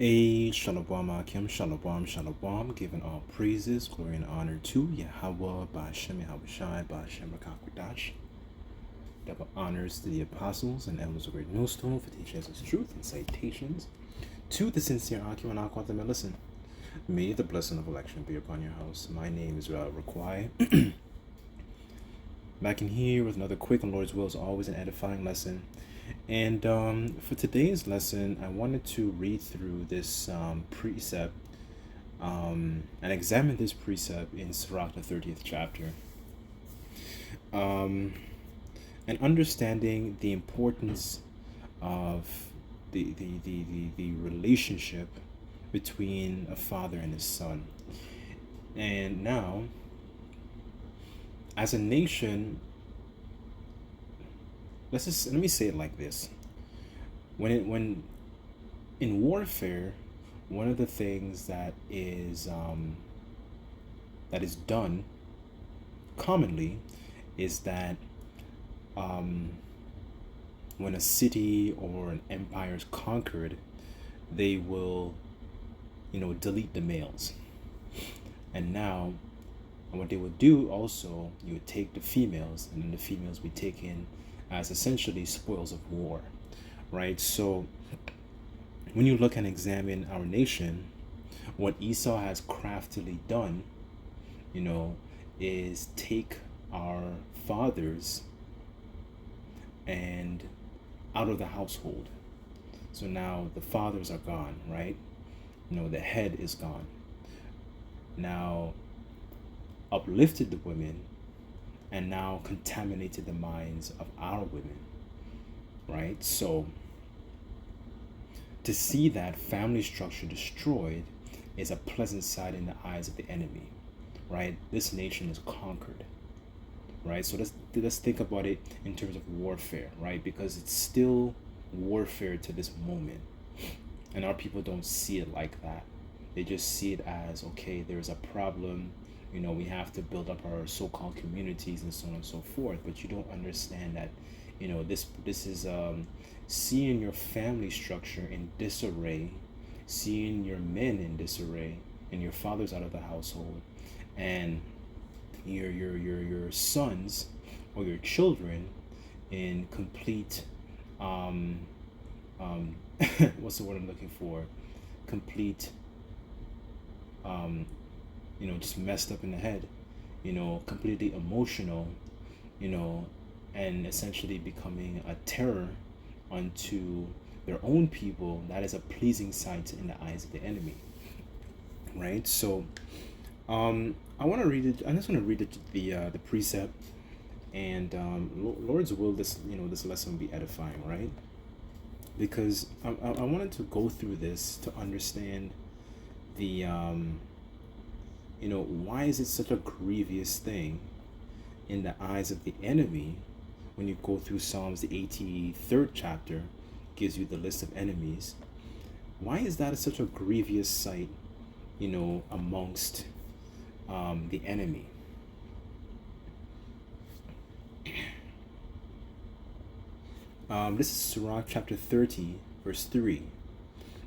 A Shalom Akim, Shalom, Shalom, giving all praises, glory, and honor to Yahweh, Ba'ashem, Yahweh Shai, Ba'ashem, Rakakwadash. Double honors to the apostles and elders of Great Millstone for teaching us truth and citations to the sincere Akim and Aquatham. Listen, may the blessing of election be upon your house. My name is Raquai. Back in here with another quick and Lord's will is always an edifying lesson. And for today's lesson, I wanted to read through this precept and examine this precept in Sirach, the 30th chapter. And understanding the importance of the relationship between a father and his son. And now, as a nation, let me say it like this: when in warfare, one of the things that is done commonly is that when a city or an empire is conquered, they will delete the males, and now what they would do also, you would take the females, and then the females would be taken as essentially spoils of war, right? So when you look and examine our nation, what Esau has craftily done, is take our fathers and out of the household. So now the fathers are gone, right? The head is gone. Now uplifted the women and now contaminated the minds of our women, right? So to see that family structure destroyed is a pleasant sight in the eyes of the enemy, right? This nation is conquered, right? So let's think about it in terms of warfare, right? Because it's still warfare to this moment, and our people don't see it like that. They just see it as, okay, there's a problem, we have to build up our so-called communities and so on and so forth. But you don't understand that, this is seeing your family structure in disarray, seeing your men in disarray, and your fathers out of the household, and your sons or your children in complete what's the word I'm looking for? Complete just messed up in the head, completely emotional, and essentially becoming a terror unto their own people. That is a pleasing sight in the eyes of the enemy, right? So I want to read it. I just want to read the precept, and Lord's will, this this lesson will be edifying, right? Because I wanted to go through this to understand the why is it such a grievous thing in the eyes of the enemy. When you go through Psalms, the 83rd chapter gives you the list of enemies. Why is that such a grievous sight, amongst the enemy? This is Sirach chapter 30, verse 3.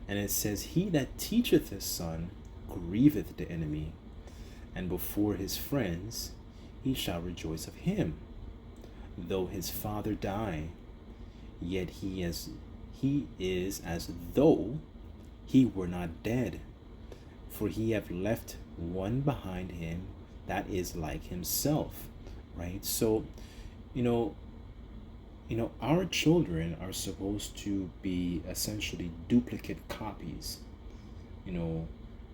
And it says, "He that teacheth his son grieveth the enemy, and before his friends he shall rejoice of him. Though his father die, yet he is as though he were not dead. For he have left one behind him that is like himself." Right? So, our children are supposed to be essentially duplicate copies,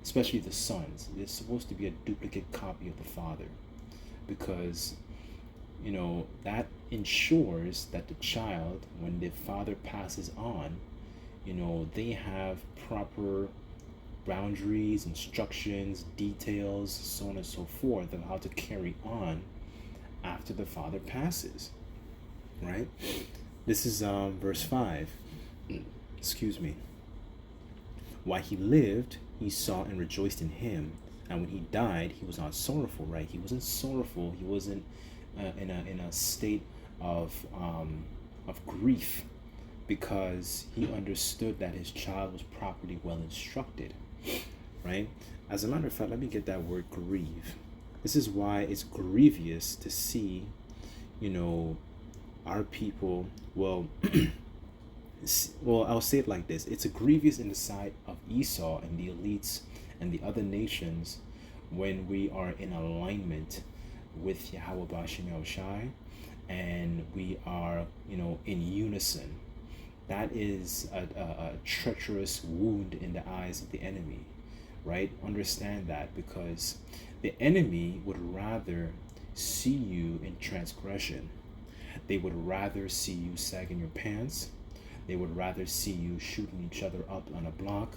especially the sons. They're supposed to be a duplicate copy of the father, because that ensures that the child, when the father passes on, they have proper boundaries, instructions, details, so on and so forth, of how to carry on after the father passes, right? This is verse 5. Excuse me. "While he lived, he saw and rejoiced in him, and when he died, he was not sorrowful." Right? He wasn't sorrowful. He wasn't in a state of grief, because he understood that his child was properly well instructed, right? As a matter of fact, let me get that word grieve. This is why it's grievous to see, you know, our people, well, well, I'll say it like this. It's a grievous in the sight of Esau and the elites and the other nations when we are in alignment with Yahweh Bashim Yahushai and we are, in unison. That is a treacherous wound in the eyes of the enemy, right? Understand that, because the enemy would rather see you in transgression. They would rather see you sagging your pants. They would rather see you shooting each other up on a block.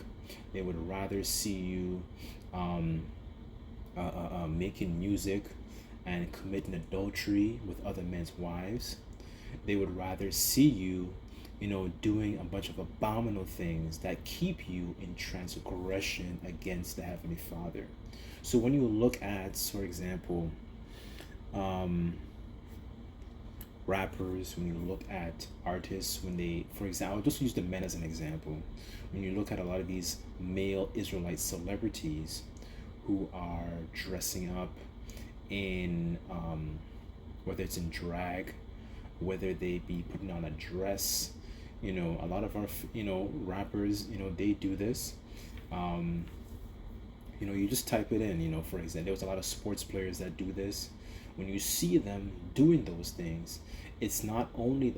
They would rather see you making music and committing adultery with other men's wives. They would rather see you, doing a bunch of abominable things that keep you in transgression against the Heavenly Father. So when you look at, for example, rappers, when you look at artists, when they, for example, just use the men as an example. When you look at a lot of these male Israelite celebrities who are dressing up in, whether it's in drag, whether they be putting on a dress, a lot of our, rappers, they do this. You just type it in, for example, there was a lot of sports players that do this. When you see them doing those things, it's not only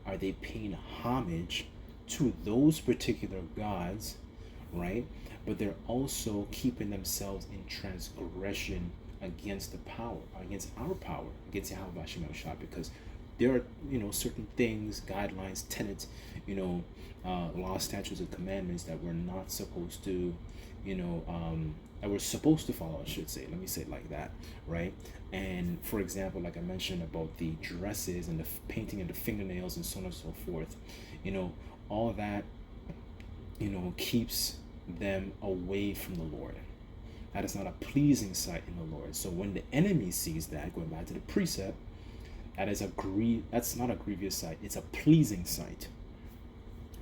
are they paying homage to those particular gods, right? But they're also keeping themselves in transgression against the power, against our power, against Yahweh Bashim Yahushua, because there are, certain things, guidelines, tenets, law, statutes, and commandments that we're not supposed to, that we're supposed to follow, I should say. Let me say it like that, right? And for example, like I mentioned about the dresses and the painting of the fingernails and so on and so forth, all that, keeps them away from the Lord. That is not a pleasing sight in the Lord. So when the enemy sees that, going back to the precept, that's not a grievous sight. It's a pleasing sight,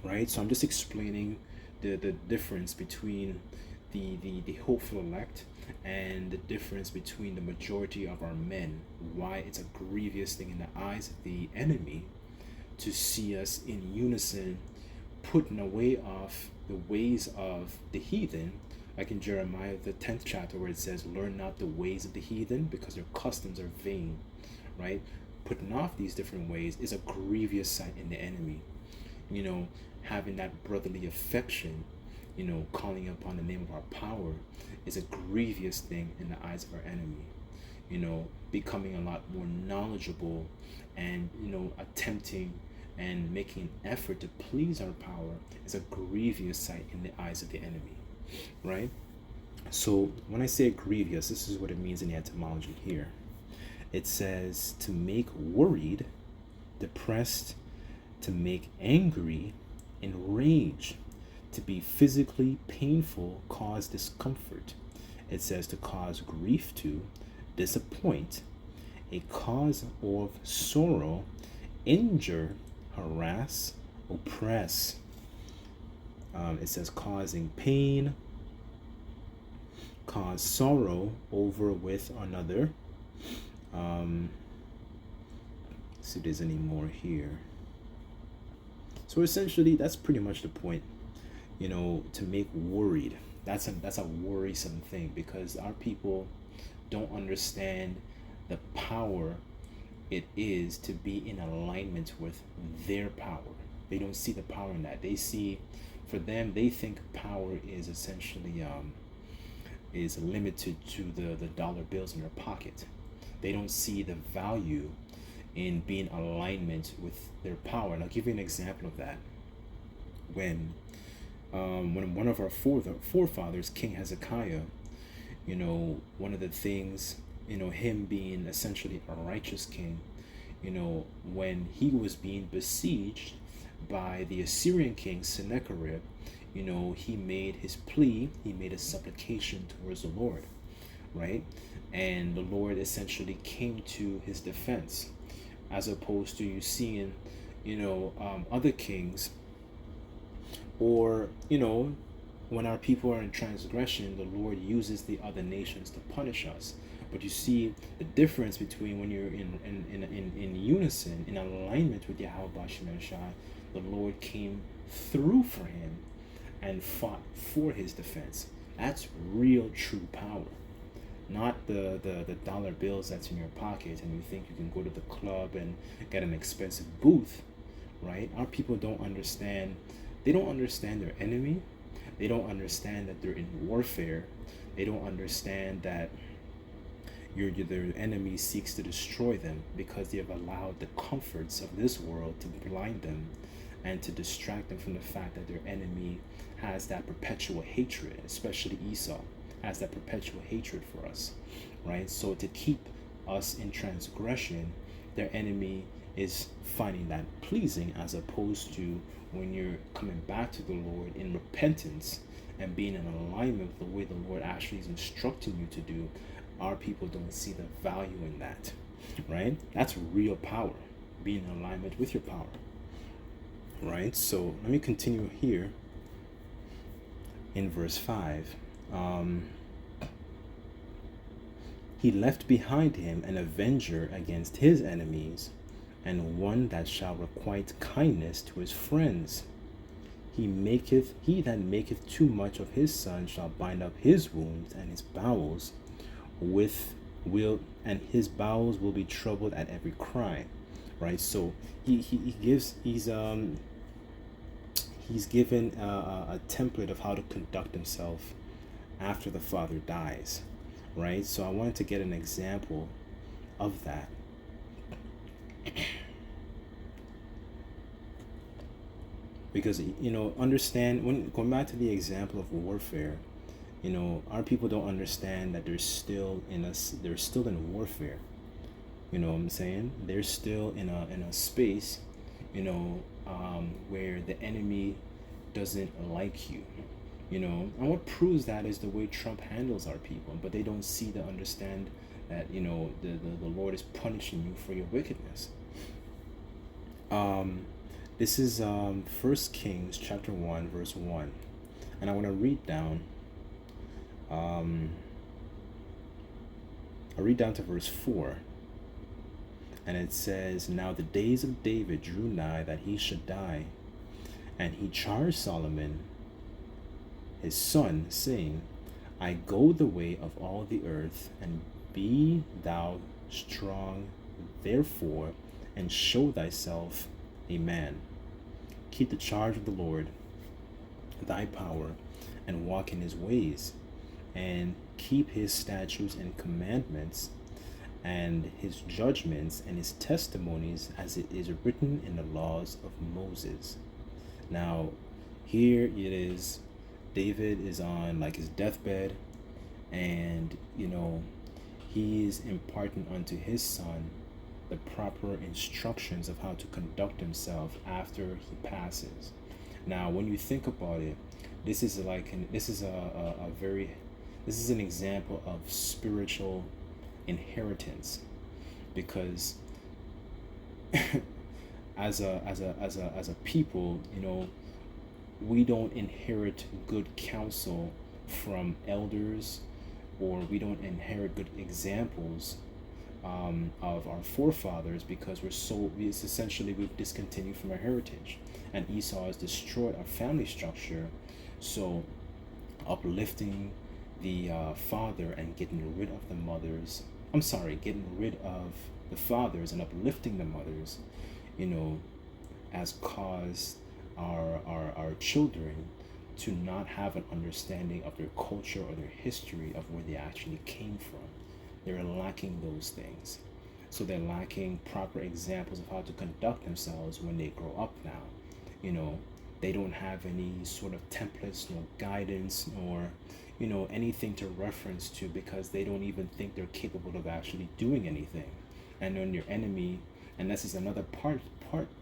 right? So I'm just explaining the difference between the hopeful elect and the difference between the majority of our men. Why it's a grievous thing in the eyes of the enemy to see us in unison, putting away of the ways of the heathen, like in Jeremiah the 10th chapter, where it says, learn not the ways of the heathen, because their customs are vain, right? Putting off these different ways is a grievous sight in the enemy. Having that brotherly affection, calling upon the name of our power, is a grievous thing in the eyes of our enemy. Becoming a lot more knowledgeable and, attempting and making an effort to please our power is a grievous sight in the eyes of the enemy, right? So when I say grievous, this is what it means in the etymology here. It says to make worried, depressed, to make angry, enraged, to be physically painful, cause discomfort. It says to cause grief to, disappoint, a cause of sorrow, injure, harass, oppress. It says causing pain, cause sorrow over with another. See if there's any more here. So essentially, that's pretty much the point. To make worried. That's a worrisome thing, because our people don't understand the power it is to be in alignment with their power. They don't see the power in that. They see, for them, they think power is essentially is limited to the dollar bills in their pocket. They don't see the value in being in alignment with their power. And I'll give you an example of that. When one of our forefathers, King Hezekiah, one of the things, him being essentially a righteous king, when he was being besieged by the Assyrian king Sennacherib, he made his plea, he made a supplication towards the Lord, right? And the Lord essentially came to his defense, as opposed to you seeing, other kings, or when our people are in transgression, the Lord uses the other nations to punish us. But you see the difference between when you're in unison, in alignment with Yahweh Shem Shai, the Lord came through for him and fought for his defense. That's real true power. Not the dollar bills that's in your pocket and you think you can go to the club and get an expensive booth, right? Our people don't understand. They don't understand their enemy. They don't understand that they're in warfare. They don't understand that their enemy seeks to destroy them because they have allowed the comforts of this world to blind them and to distract them from the fact that their enemy has that perpetual hatred, especially Esau has that perpetual hatred for us, right? So to keep us in transgression, their enemy is finding that pleasing, as opposed to when you're coming back to the Lord in repentance and being in alignment with the way the Lord actually is instructing you to do. Our people don't see the value in that, right? That's real power, being in alignment with your power, right? So let me continue here in verse 5. He left behind him an avenger against his enemies, and one that shall requite kindness to his friends. He that maketh too much of his son shall bind up his wounds, and his bowels will be troubled at every cry. Right? So he's given a template of how to conduct himself after the father dies, right? So I wanted to get an example of that. Because understand, when going back to the example of warfare, our people don't understand that they're still in warfare. You know what I'm saying? They're still in a space, where the enemy doesn't like you. And what proves that is the way Trump handles our people. But they don't see to understand that the Lord is punishing you for your wickedness. This is 1 Kings chapter 1 verse 1, and I want to read down. I'll read down to verse 4, and it says, "Now the days of David drew nigh that he should die, and he charged Solomon his son, saying, I go the way of all the earth, and be thou strong therefore, and show thyself a man. Keep the charge of the Lord thy power, and walk in his ways, and keep his statutes and commandments, and his judgments and his testimonies, as it is written in the laws of Moses." Now, here it is. David is on like his deathbed, and he's imparting unto his son the proper instructions of how to conduct himself after he passes. Now, when you think about it, this is an example of spiritual inheritance, because as a people, we don't inherit good counsel from elders, or we don't inherit good examples of our forefathers, because we've discontinued from our heritage, and Esau has destroyed our family structure. So uplifting the father and getting rid of the fathers and uplifting the mothers, has caused our children to not have an understanding of their culture or their history of where they actually came from. They're lacking those things. So they're lacking proper examples of how to conduct themselves when they grow up now. They don't have any sort of templates, no guidance, nor anything to reference to, because they don't even think they're capable of actually doing anything. And when your enemy, and this is another part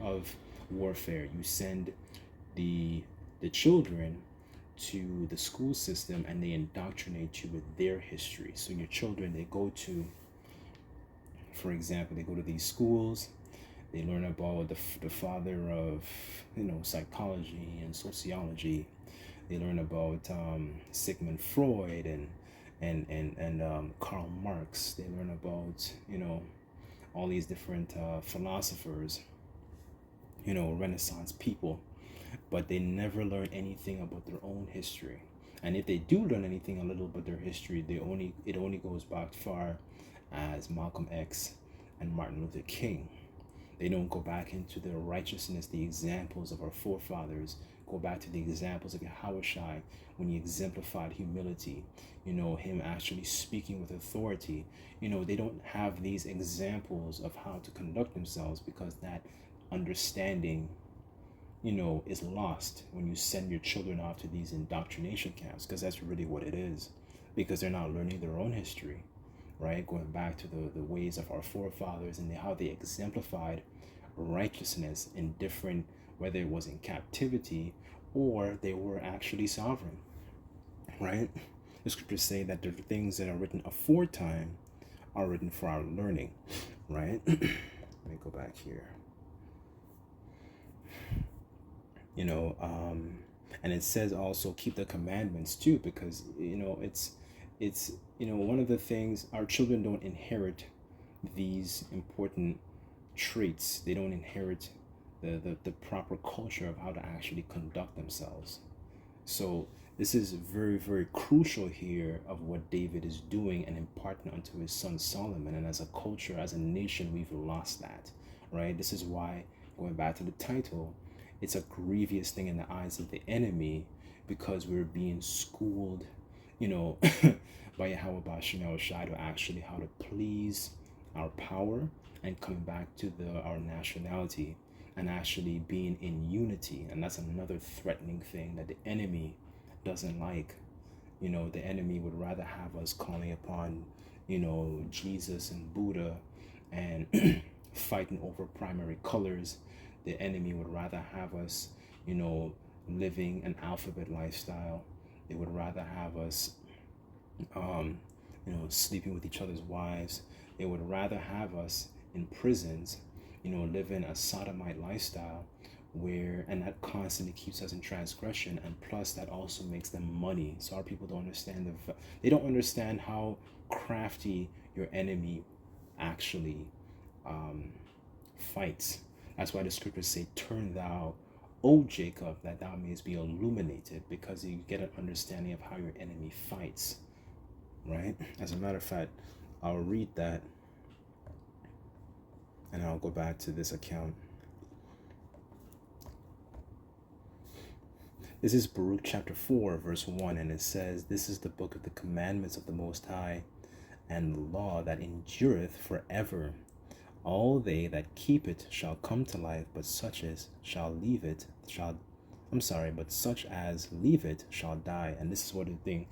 of warfare, you send the children to the school system, and they indoctrinate you with their history. So your children, they go to, for example, they go to these schools, They learn about the father of, psychology and sociology. They learn about Sigmund Freud and Karl Marx. They learn about, all these different philosophers, Renaissance people, but they never learn anything about their own history. And if they do learn anything a little about their history, it only goes back far as Malcolm X and Martin Luther King. They don't go back into the righteousness, the examples of our forefathers. Go back to the examples of Yahushua when he exemplified humility, him actually speaking with authority. They don't have these examples of how to conduct themselves because that understanding, is lost when you send your children off to these indoctrination camps, because that's really what it is, because they're not learning their own history, right? Going back to the ways of our forefathers and how they exemplified righteousness in different, whether it was in captivity or they were actually sovereign, right? The scriptures say that the things that are written aforetime are written for our learning, right? Let me go back here. And it says also keep the commandments too, because it's one of the things, our children don't inherit these important traits. They don't inherit the proper culture of how to actually conduct themselves. So this is very, very crucial here of what David is doing and imparting unto his son Solomon. And as a culture, as a nation, we've lost that, right? This is why, going back to the title, it's a grievous thing in the eyes of the enemy, because we're being schooled, by Yahweh Shai to actually how to please our power and coming back to our nationality and actually being in unity. And that's another threatening thing that the enemy doesn't like. The enemy would rather have us calling upon, Jesus and Buddha and fighting over primary colors. The enemy would rather have us, living an alphabet lifestyle. They would rather have us, sleeping with each other's wives. They would rather have us in prisons, living a sodomite lifestyle, and that constantly keeps us in transgression, and plus that also makes them money. So our people don't understand they don't understand how crafty your enemy actually fights. That's why the scriptures say, turn thou, O Jacob, that thou mayest be illuminated, because you get an understanding of how your enemy fights, right? As a matter of fact, I'll read that and I'll go back to this account. This is Baruch chapter 4, verse 1, and it says, this is the book of the commandments of the Most High, and the law that endureth forever. All they that keep it shall come to life, but such as leave it shall die. And this is what the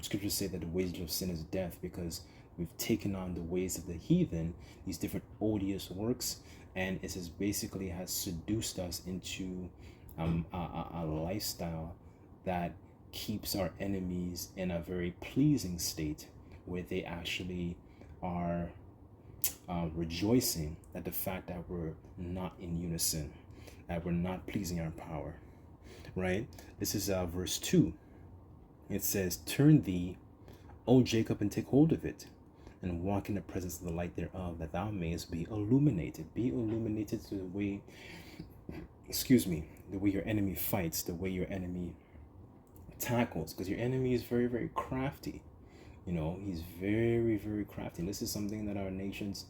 scriptures say, that the wages of sin is death, because we've taken on the ways of the heathen, these different odious works, and it is basically has seduced us into a lifestyle that keeps our enemies in a very pleasing state, where they actually are rejoicing at the fact that we're not in unison, that we're not pleasing our power, right? This is verse 2. It says, turn thee, O Jacob, and take hold of it, and walk in the presence of the light thereof, that thou mayest be illuminated. Be illuminated to the way, the way your enemy fights, the way your enemy tackles, because your enemy is very, very crafty. He's very, very crafty. And this is something that our nations,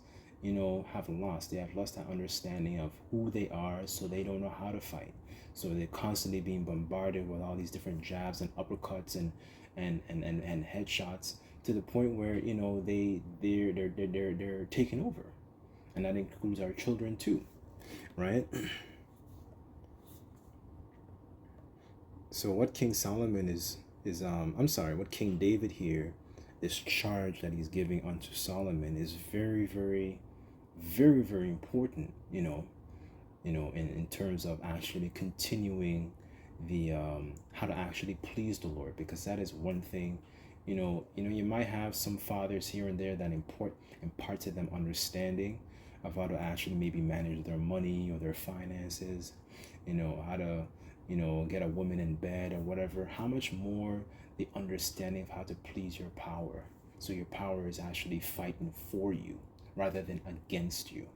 have lost. They have lost that understanding of who they are, so they don't know how to fight. So they're constantly being bombarded with all these different jabs and uppercuts and headshots, to the point where they're taking over, and that includes our children too, right? So what King Solomon what King David here, this charge that he's giving unto Solomon, is very, very, very, very important, in terms of actually continuing the how to actually please the Lord, because that is one thing. You might have some fathers here and there that impart to them understanding of how to actually maybe manage their money or their finances, how to, get a woman in bed or whatever, how much more the understanding of how to please your power. So your power is actually fighting for you rather than against you,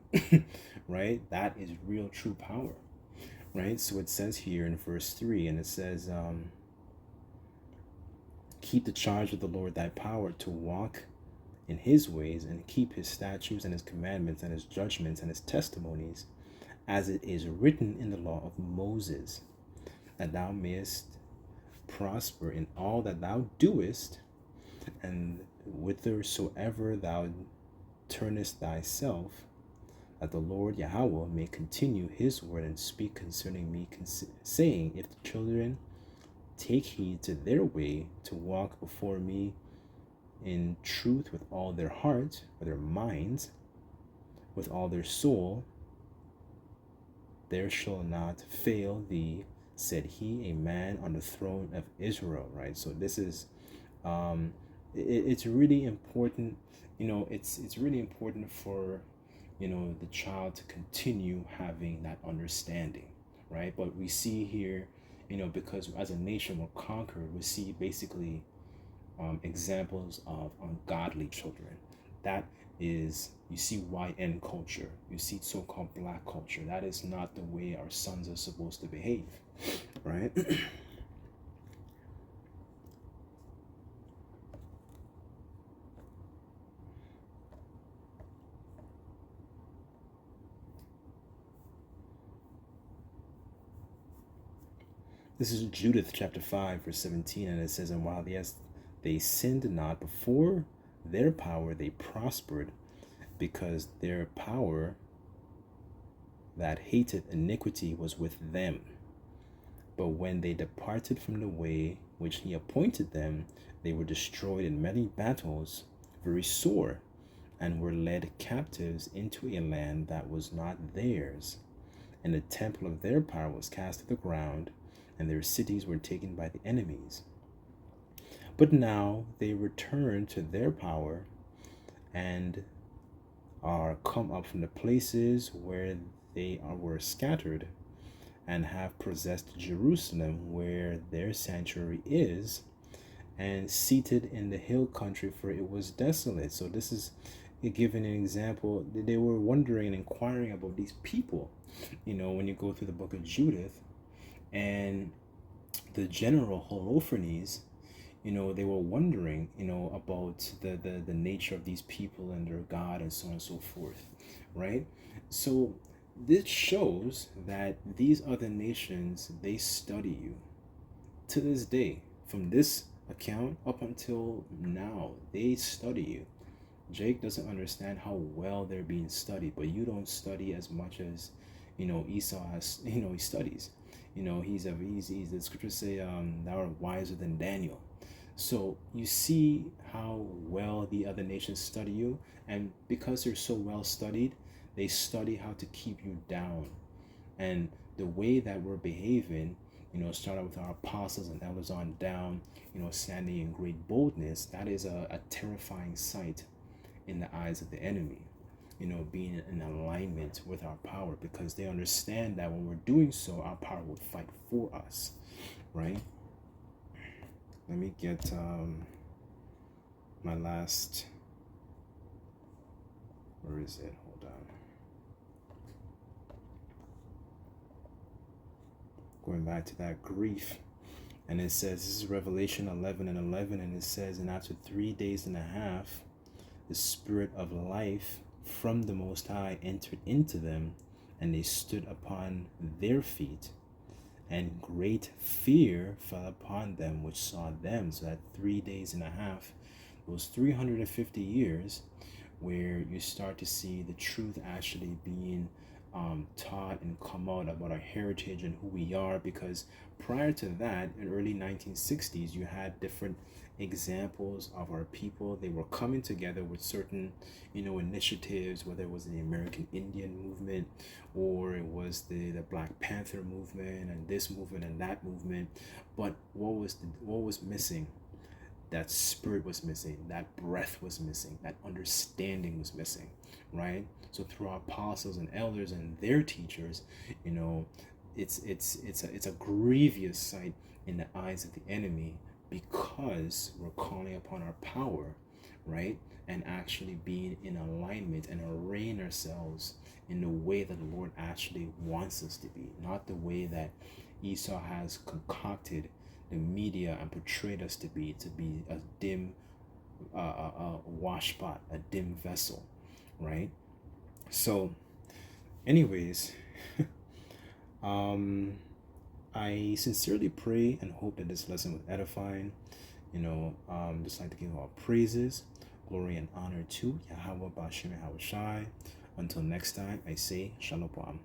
right? That is real true power, right? So it says here in verse 3, and it says, keep the charge of the Lord thy power to walk in his ways and keep his statutes and his commandments and his judgments and his testimonies, as it is written in the law of Moses, that thou mayest prosper in all that thou doest, and whithersoever thou turnest thyself, that the Lord Yahweh may continue his word and speak concerning me, saying, if the children take heed to their way to walk before me in truth with all their heart, or their minds, with all their soul, there shall not fail thee, said he, a man on the throne of Israel. Right? So this is it's really important. It's really important for the child to continue having that understanding, right? But we see here, because as a nation we're conquered, we see basically examples of ungodly children. That is, you see YN culture, you see so-called black culture. That is not the way our sons are supposed to behave, right? This is Judith chapter 5 verse 17, and it says, and while yes, they sinned not before their power, they prospered, because their power that hated iniquity was with them. But when they departed from the way which he appointed them, they were destroyed in many battles, very sore, and were led captives into a land that was not theirs. And the temple of their power was cast to the ground, and their cities were taken by the enemies. But now they return to their power, and are come up from the places where they were scattered, and have possessed Jerusalem, where their sanctuary is, and seated in the hill country, for it was desolate. So this is giving an example. They were wondering and inquiring about these people, when you go through the book of Judith, and the general Holofernes, they were wondering, about the nature of these people and their God and so on and so forth, right? So this shows that these other nations, they study you. To this day, from this account up until now, they study you. Jake doesn't understand how well they're being studied, but you don't study as much as, Esau has, he studies. He's the scriptures say, thou art wiser than Daniel. So you see how well the other nations study you, and because they're so well studied, they study how to keep you down. And the way that we're behaving, starting with our apostles and elders on down, standing in great boldness, that is a terrifying sight in the eyes of the enemy, being in alignment with our power, because they understand that when we're doing so, our power will fight for us, right? Let me get my last, where is it? Hold on. Going back to that grief. And it says, this is Revelation 11:11, and it says, and after 3 days and a half, the spirit of life from the Most High entered into them, and they stood upon their feet, and great fear fell upon them which saw them. So that 3 days and a half, those 350 years, where you start to see the truth actually being taught and come out about our heritage and who we are. Because prior to that, in early 1960s, you had different examples of our people. They were coming together with certain, initiatives, whether it was the American Indian movement, or it was the Black Panther movement, and this movement and that movement. But what was missing? that spirit was missing, that breath was missing, that understanding was missing, right? So through our apostles and elders and their teachers, you know, it's a grievous sight in the eyes of the enemy, because we're calling upon our power, right? And actually being in alignment and arraying ourselves in the way that the Lord actually wants us to be, not the way that Esau has concocted the media and portrayed us to be a dim washpot, a dim vessel, right? So anyways, I sincerely pray and hope that this lesson was edifying. Just like to give all praises, glory, and honor to Yahweh Bashem Yahweh Shai. Until next time, I say Shalom.